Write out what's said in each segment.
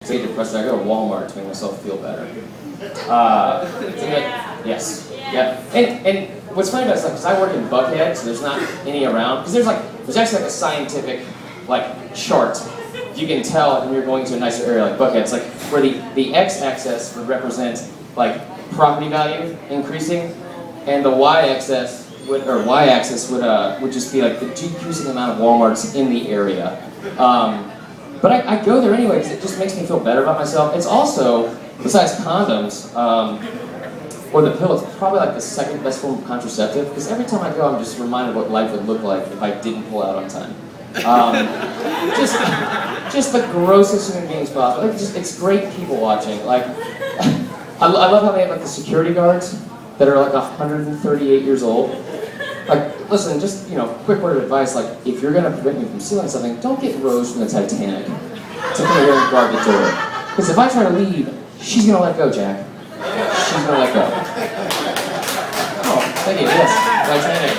Stay depressed. I go to Walmart to make myself feel better. Yes. Yeah. And what's funny about it is because I work in Buckhead, so there's not any around. Because there's actually like a scientific chart. You can tell when you're going to a nicer area like Buckhead. It's like where the x-axis would represent property value increasing, and the y-axis would just be like the decreasing amount of Walmarts in the area. But I go there anyway because it just makes me feel better about myself. It's also, besides condoms, or the pill, it's probably like the second best form of contraceptive, because every time I go, I'm just reminded what life would look like if I didn't pull out on time. Just the grossest human beings possible. It's great people watching. I love how they have the security guards that are 138 years old. Listen, just quick word of advice. If you're gonna prevent me from stealing something, don't get Rose from the Titanic to come here and guard the door. Because if I try to leave, she's gonna let go, Jack. She's gonna let go. Oh, thank you. Yes, Titanic.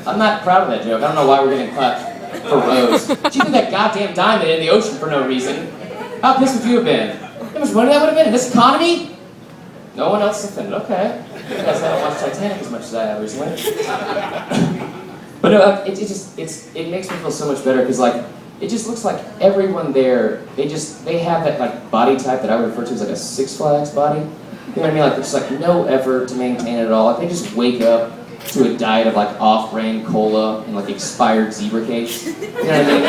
I'm not proud of that joke. I don't know why we're getting clapped for Rose. She threw that goddamn diamond in the ocean for no reason. How pissed would you have been? How much money that would have been in this economy? No one else is offended. Okay. You guys haven't watched Titanic as much as I have recently. But no, it makes me feel so much better because it just looks like everyone there, they have that body type that I would refer to as a Six Flags body. You know what I mean? There's no effort to maintain it at all. They just wake up to a diet of off-brand cola and expired zebra cakes. You know what I mean?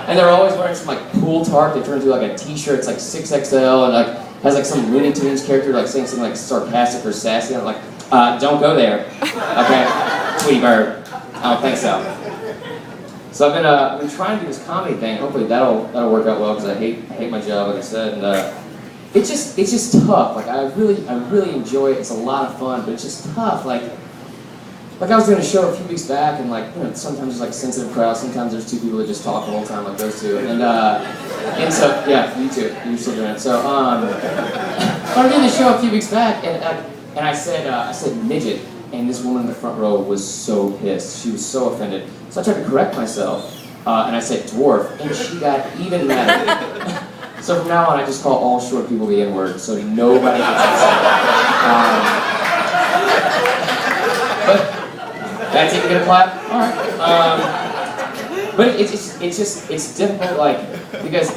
And they're always wearing some pool tarp. They turn into a t-shirt. It's 6XL and has some Looney Tunes character saying something sarcastic or sassy. And I'm don't go there. Okay, Tweety Bird. I don't think so. So I've been trying to do this comedy thing. Hopefully that'll work out well because I hate my job, like I said. And it's just tough. I really enjoy it. It's a lot of fun, but it's just tough. I was doing a show a few weeks back, and sometimes there's sensitive crowds. Sometimes there's two people that just talk the whole time, like those two. And so yeah, you too. You're still doing it. So I was doing the show a few weeks back, and I said midget, and this woman in the front row was so pissed. She was so offended. So I tried to correct myself, and I said dwarf, and she got even madder. So from now on, I just call all short people the N-word, so nobody gets upset. But that's even gonna clap? Alright. But it's difficult, because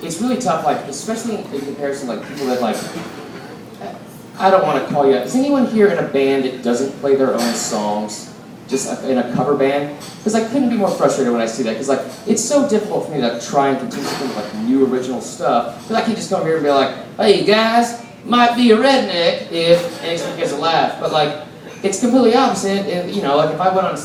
it's really tough, especially in comparison, people that, I don't want to call you out. Is anyone here in a band that doesn't play their own songs? Just in a cover band? Because I couldn't be more frustrated when I see that, because it's so difficult for me to try and continue to think new original stuff, because I can just come here and be hey guys, might be a redneck if, and expect you guys to laugh, but it's completely opposite. And if I went on at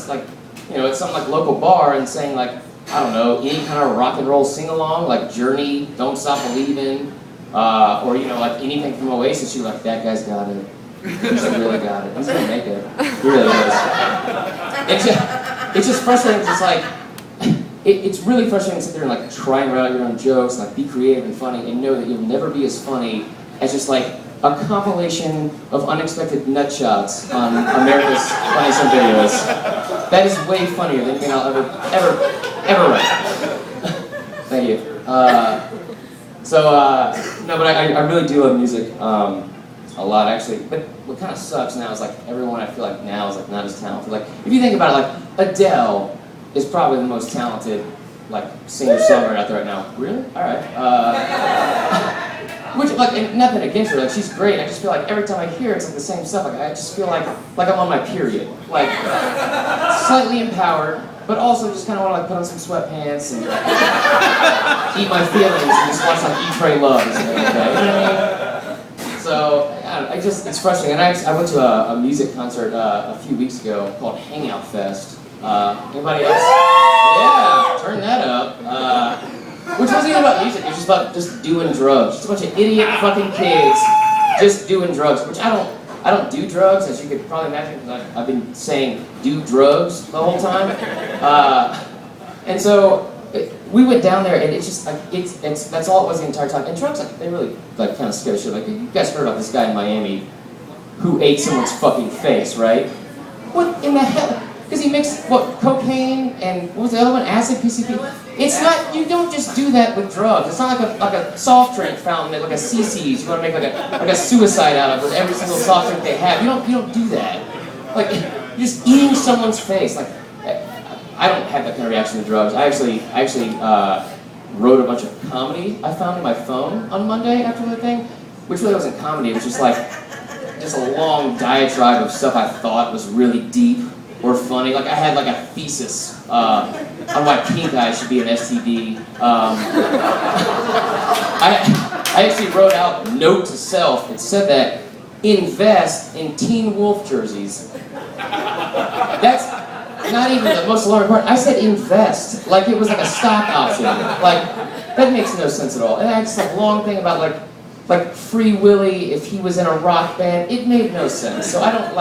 some local bar and sang I don't know, any kind of rock and roll sing along Journey, Don't Stop Believin', or anything from Oasis, you're that guy's got it. He's really got it. He's gonna make it. He really is. It's just frustrating. It's really frustrating to sit there and try and write out your own jokes, be creative and funny, and know that you'll never be as funny as just a compilation of unexpected nut shots on America's Funniest Home Videos. That is way funnier than anything I'll ever write. Thank you. No, but I really do love music a lot, actually. But what kind of sucks now is everyone I feel now is not as talented. If you think about it, Adele is probably the most talented singer-songwriter out there right now. Really? All right. Which, and nothing against her, she's great. I just feel every time I hear it, it's the same stuff. I just feel like I'm on my period. Slightly empowered, but also just kind of want to put on some sweatpants and eat my feelings and just watch Eat, Pray, Love or something like that. You know what I mean? So, it's frustrating. And I went to a music concert a few weeks ago called Hangout Fest. Anybody else? Yeah, turn that up. Which wasn't even about music, it was just about doing drugs. Just a bunch of idiot fucking kids just doing drugs, which I don't do drugs, as you could probably imagine, because I've been saying do drugs the whole time. And so we went down there, and it's just that's all it was the entire time. And drugs, they really kind of scare shit. You guys heard about this guy in Miami who ate someone's fucking face, right? What in the hell? Because he mixed cocaine and what was the other one? Acid, PCP. It's not, you don't just do that with drugs. It's not like a soft drink fountain, like a CC's. You want to make like a suicide out of with every single soft drink they have. You don't do that. Like, you're just eating someone's face. Like, I don't have that kind of reaction to drugs. I actually wrote a bunch of comedy I found in my phone on Monday after the thing, which really wasn't comedy. It was just like, just a long diatribe of stuff I thought was really deep or funny. Like, I had like a thesis on why pink eye should be an STD. I actually wrote out note to self. It said that invest in Teen Wolf jerseys. That's not even the most alarming part. I said invest, like it was like a stock option. Like, that makes no sense at all. And I had this long thing about like Free Willy if he was in a rock band. It made no sense. So I don't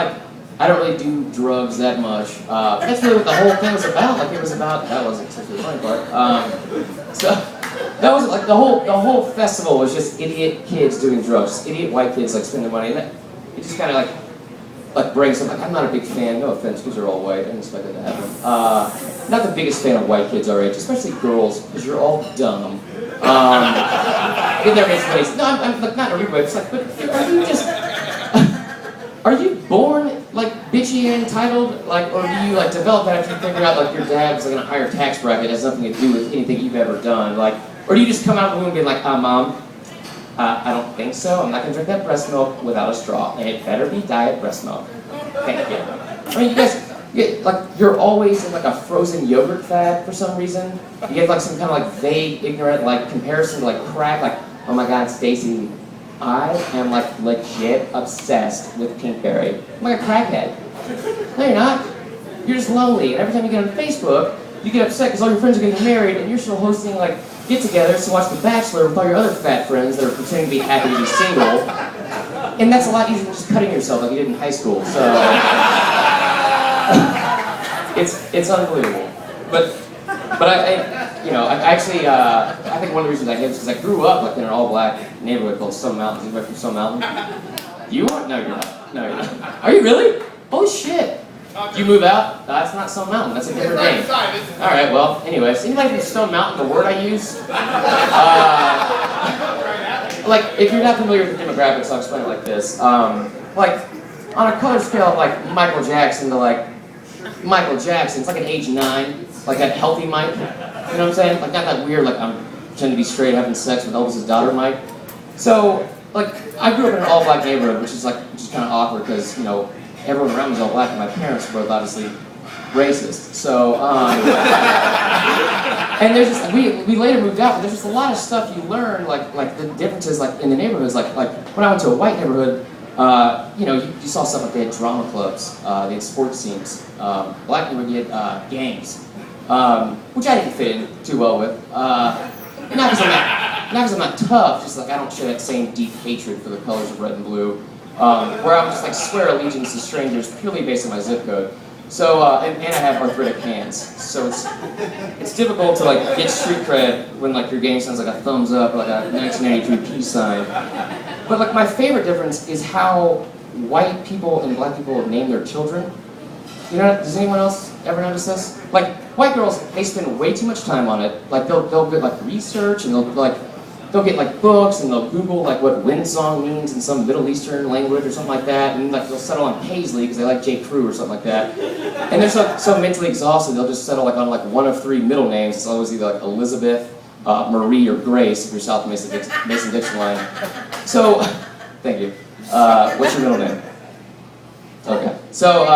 really do drugs that much. That's really what the whole thing was about. Like, it was about, that wasn't such a funny part. So that was like the whole festival was just idiot kids doing drugs, just idiot white kids like spending money, and it just kind of like brings up, like, I'm not a big fan, no offense, because they're all white, I didn't expect that to happen. Not the biggest fan of white kids our age, especially girls, because you're all dumb. In their ways. No, I'm like, not in a rude way, it's like, but are you born like bitchy and entitled, like, or do you like develop that after you figure out like your dad was like in a higher tax bracket, has nothing to do with anything you've ever done, like, or do you just come out of the womb being like, Mom, I don't think so. I'm not gonna drink that breast milk without a straw, and it better be diet breast milk. Thank you. I mean, you guys, you're always in like a frozen yogurt fad for some reason. You get like some kind of like vague, ignorant like comparison to like crack. Like, oh my God, Stacy, I am like legit obsessed with Pinkberry. I'm like a crackhead. No, you're not. You're just lonely, and every time you get on Facebook, you get upset because all your friends are getting married, and you're still hosting like get-togethers to watch The Bachelor with all your other fat friends that are pretending to be happy to be single. And that's a lot easier than just cutting yourself like you did in high school. So it's unbelievable. But I think one of the reasons I hate is because I grew up like in an all-black neighborhood called Stone Mountain. You from Stone Mountain? You are? No, you're not. No, you're not. Are you really? Holy shit. You move out? That's not Stone Mountain. That's a different name. All right. Well, anyways, anybody from Stone Mountain? The word I use? Like, if you're not familiar with the demographics, I'll explain it like this. Like, on a color scale of like Michael Jackson to like Michael Jackson, it's like an age 9, like that healthy Mike. You know what I'm saying? Like, not that weird, like I'm pretending to be straight having sex with Elvis's daughter Mike. So, like, I grew up in an all-black neighborhood, which is kind of awkward because, you know, everyone around me was all black, and my parents were both obviously racist. So, and there's just, we later moved out, but there's just a lot of stuff you learn, like the differences, like in the neighborhoods. Like when I went to a white neighborhood, you know, you saw stuff like they had drama clubs, they had sports teams. Black neighborhood, you had gangs, which I didn't fit in too well with. Not because I'm not tough, just like I don't share that same deep hatred for the colors of red and blue. Where I would just like swear allegiance to strangers purely based on my zip code. So, and I have arthritic hands, so it's difficult to like get street cred when like your gang sounds like a thumbs up or like a 1993 peace sign. But like my favorite difference is how white people and black people name their children. You know, does anyone else ever notice this? Like white girls, they spend way too much time on it. Like they'll get like research and they'll get like books and they'll Google like what windsong means in some Middle Eastern language or something like that, and like they'll settle on Paisley because they like J. Crew or something like that. And they're so mentally exhausted they'll just settle like on like one of 3 middle names. It's always either like Elizabeth, Marie, or Grace if you're south of Mason-Dixon line. So, thank you. What's your middle name? Okay. So,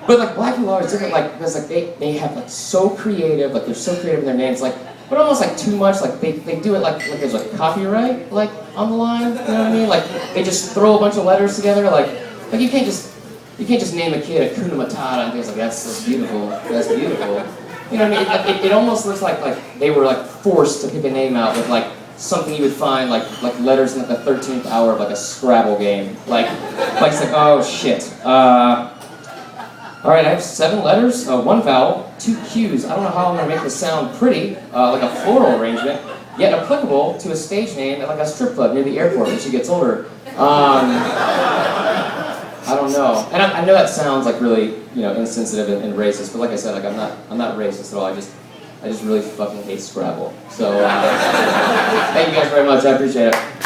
but like black people are always different, like because like they have like so creative, like they're so creative in their names, like. But almost like too much, like they do it like there's like copyright like on the line, you know what I mean? Like they just throw a bunch of letters together, like you can't just name a kid a Kuna Matata and things like that's beautiful, that's beautiful. You know what I mean? It almost looks like they were like forced to pick a name out with like something you would find like letters in like the 13th hour of like a Scrabble game. Like it's like, oh shit. All right, I have 7 letters, 1 vowel, 2 Q's. I don't know how I'm gonna make this sound pretty, like a floral arrangement, yet applicable to a stage name at like a strip club near the airport when she gets older. I don't know, and I know that sounds like really, you know, insensitive and racist, but like I said, like I'm not racist at all. I I just really fucking hate Scrabble. So, thank you guys very much. I appreciate it.